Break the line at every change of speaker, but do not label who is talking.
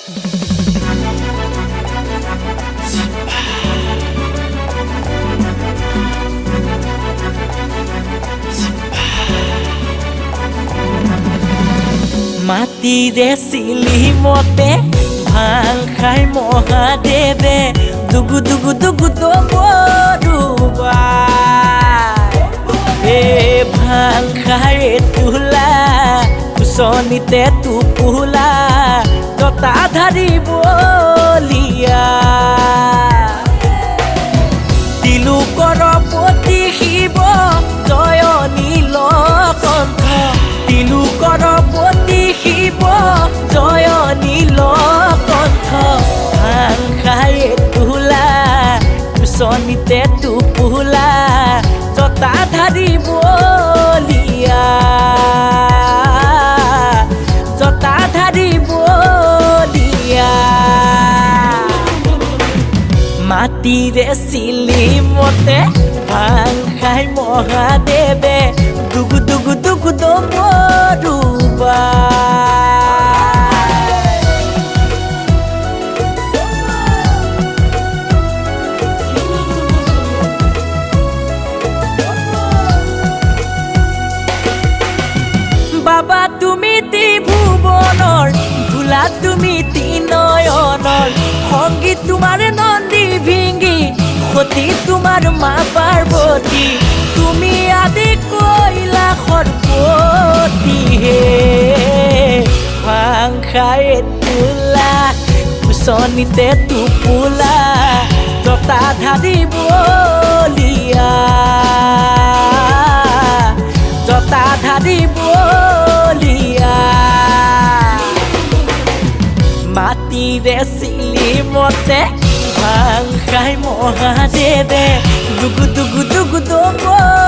মাটিৰে চিলি মতে ভাং খাই মহাদেৱে দুগু দুগু দুগু দবৰুবা এ ভাং খাই তোলা কুচনিতে টোপোলা জটাধাৰী বলিয়া তিলোকৰ পতি শিৱ জয় নীলকণ্ঠ তিলোকৰ পতি শিৱ জয় নীলকণ্ঠ ভাং খাই তোলা কুচনিতে টোপোলা জটাধাৰী বলিয়া জটাধাৰী বলিয়া মাটিৰে চিলি মতে ভাং খাই মহাদেৱে দুগু দুগু দুগু দবৰুবা বাবা তুমি ত্ৰিভুৱনৰ ভোলা তুমি তিনয়নৰ সংগীত তোমাৰ নন্দী ভিঙ্গি সতী তোমাৰ মা পাৰ্বতী তুমি আদি কৈলাসৰ পতি হে ভাং খাই তোলা কুচনিতে টোপোলা জটাধাৰী বলিয়া জটাধাৰী বলিয়া মাটিৰে চিলি মতে ভাং খাই মহাদেৱে দুগু দুগু দুগু দবৰুবা